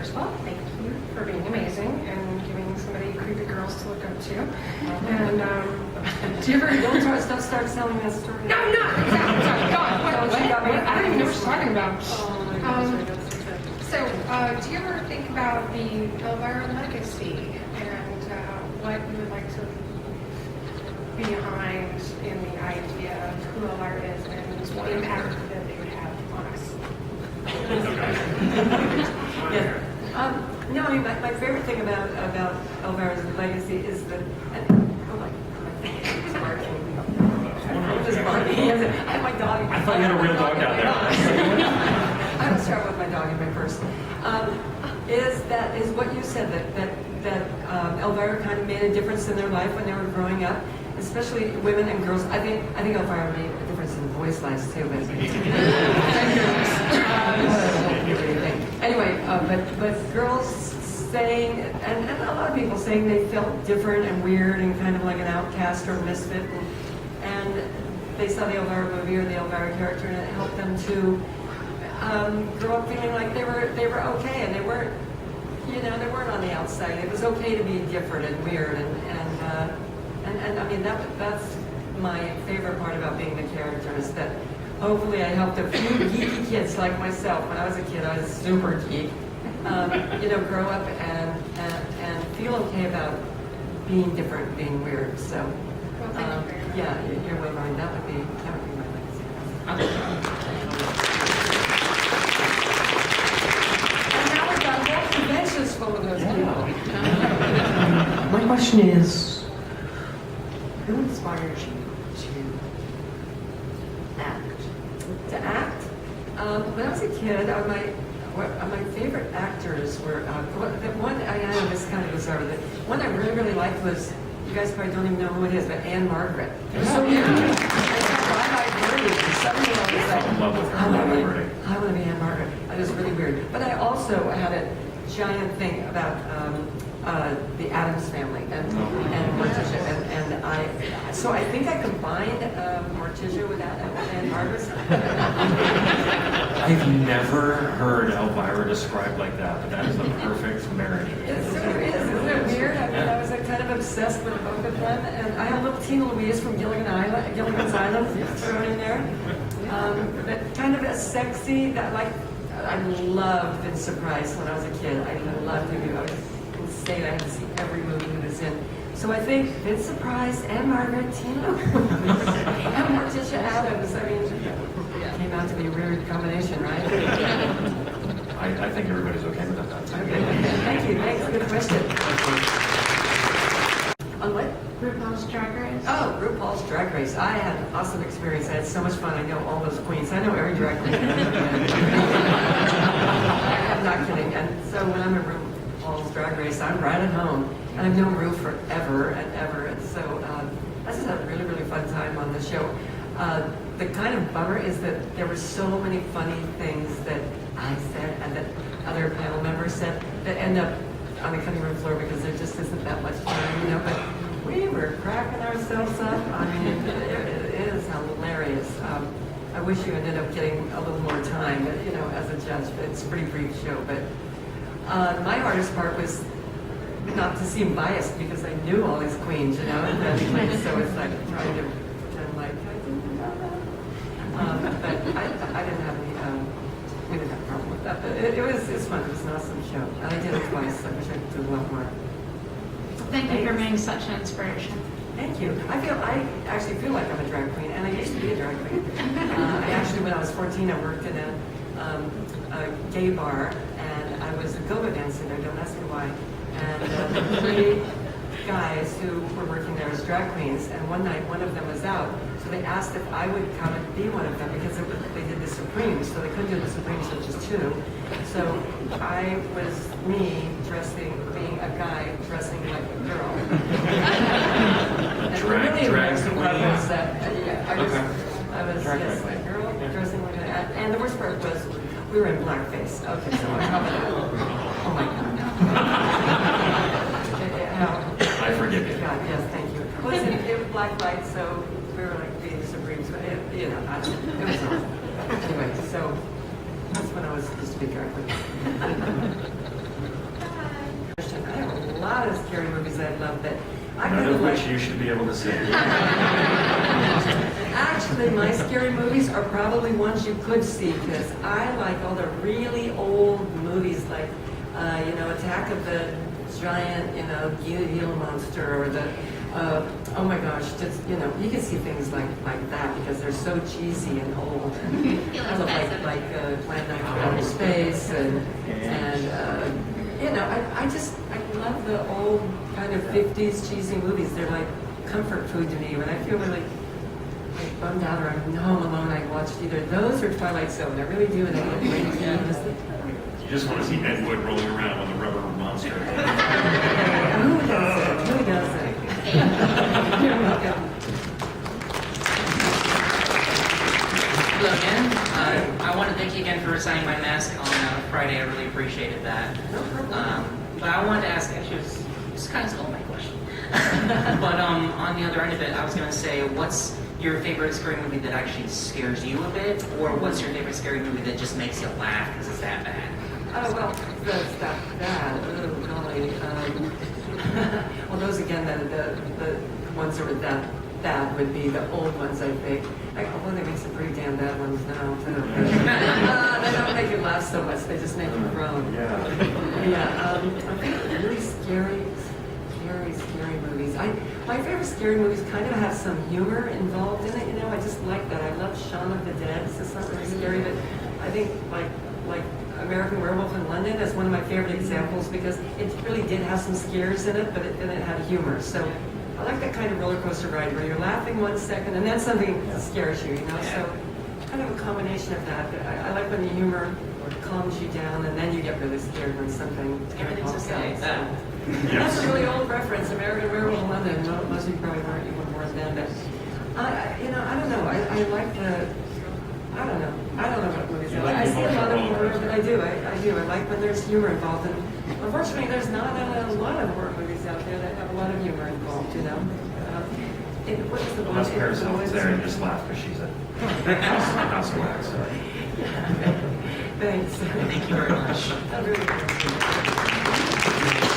First of all, thank you for being amazing and giving somebody creepy girls to look up to. And do you ever Don't start selling that story. No, no, exactly. Sorry, God, what? I don't even know what you're talking about. So, do you ever think about the Elvira legacy and what you would like to be behind in the idea of who Elvira is and what impact that they would have on us? Yeah. No, I mean, my favorite thing about Elvira's legacy is that, oh my barking. Just barking. I have my dog. I thought you had a real dog out there. I was traveling with my dog in my purse. Is what you said, that Elvira kind of made a difference in their life when they were growing up, especially women and girls. I think Elvira made a difference in boys' lives too. Anyway, but girls saying, and a lot of people saying they felt different and weird and kind of like an outcast or misfit, and they saw the Elvira movie or the Elvira character, and it helped them to grow up feeling like they were okay, and they weren't on the outside. It was okay to be different and weird, and I mean that's my favorite part about being the character, is that hopefully I helped a few geeky kids like myself. When I was a kid, I was super geek. Grow up and feel okay about being different, being weird. So, Well, thank you very much. yeah, you're way right. That would be my legacy. And now we've got whole conventions full of those people. My question is, who inspires you to act? To act? When I was a kid, my favorite actors were, I know this is kind of bizarre, the one I really, really liked was, you guys probably don't even know who it is, but Anne Margaret. So weird. Suddenly I was like, in love with her. I want to be Anne Margaret. It was really weird. But I also had a giant thing about the Addams Family and Morticia, so I think I combined Morticia with Anne Margaret. I've never heard Elvira described like that, but that is the perfect marriage. It sort of is, isn't it weird? I mean, I was kind of obsessed with both of them, and I had little Tina Louise from Gilligan's Island thrown in there. But kind of a sexy, that like, I loved Vince Surprise when I was a kid. I loved him. I was insane. I had to see every movie he was in. So I think Vince Surprise and Margaret, Tina and Morticia Addams. I mean, came out to be a weird combination, right? I think everybody's okay with that. Okay. Thank you. Thanks. Good question. On what? RuPaul's Drag Race. Oh, RuPaul's Drag Race. I had an awesome experience. I had so much fun. I know all those queens. I know every drag queen. I'm not kidding. And so when I'm in RuPaul's Drag Race, I'm right at home. And I've known Ru forever and ever. And so I just had a really, really fun time on the show. The kind of bummer is that there were so many funny things that I said and that other panel members said that end up on the cutting room floor because there just isn't that much time, But we were cracking ourselves up. I mean, it is hilarious. I wish you ended up getting a little more time, as a judge. But it's a pretty brief show. But my hardest part was not to seem biased because I knew all these queens, And so it's like trying to pretend like I didn't know that. But I didn't have any. We didn't have a problem with that. But it was fun. It was an awesome show. And I did it twice. I wish I could do a lot more. Thank you for being such an inspiration. Thank you. I actually feel like I'm a drag queen, and I used to be a drag queen. When I was 14, I worked in a gay bar, and I was a go-go dancer there. Don't ask me why. And 3 guys who were working there as drag queens, and one night one of them was out, so they asked if I would come and be one of them because they did the Supremes, so they couldn't do the Supremes, which is 2. So I was me being a guy dressing like a girl. And Drag embarrassing part queen. was that, I was Drag yes, queen. a girl dressing like a, and the worst part was we were in blackface. Okay, so I covered that. Oh my God. I forgive you. God, yes, thank you. Well, it was black light, so we were like being Supremes, but it was awesome. Anyway, so that's when I was supposed to be drag queen. scary movies I love, but I None kind of of like. which you should be able to see. Actually, my scary movies are probably ones you could see because I like all the really old movies like, Attack of the Giant, Gila Monster, or the, oh my gosh, just, you can see things like that because they're so cheesy and old. And I love like Plan 9 from Outer Space and I love the old kind of 50s cheesy movies. They're like comfort food to me. When I feel really like bummed out or I'm home alone, I watch either those or Twilight Zone. I really do, and I get great feelings. You just want to see Ed Wood rolling around with a rubber monster. Who doesn't? Who doesn't? Here we go. Hello again. I want to thank you again for signing my mask on Friday. I really appreciated that. No problem. But I wanted to ask, actually, it's kind of stole my question. But on the other end of it, I was going to say, what's your favorite scary movie that actually scares you a bit? Or what's your favorite scary movie that just makes you laugh because it's that bad? Oh, well, that's that bad. Oh, golly. Well, those again, the ones that were that bad would be the old ones, I think. Although they make some pretty damn bad ones now. They don't make you laugh so much. They just make you groan. Yeah. Yeah. I think really scary movies. My favorite scary movies kind of have some humor involved in it. I just like that. I love Shaun of the Dead. It's not really scary, but I think like American Werewolf in London is one of my favorite examples because it really did have some scares in it, but then it had humor. So I like that kind of roller coaster ride where you're laughing 1 second and then something scares you, So kind of a combination of that. I like when the humor calms you down and then you get really scared when something Everything's pops okay. out. So. That's a really old reference, American Werewolf in London. Most of you probably weren't even born then, but I don't know. I like the. I don't know what movies I like. I see a lot of horror, but I do. I like when there's humor involved. And unfortunately, there's not a lot of horror movies out there that have a lot of humor involved. What is the one? Unless Pearson's there and just laugh because she's a house of wax. Thanks. Thank you very much. I really appreciate it.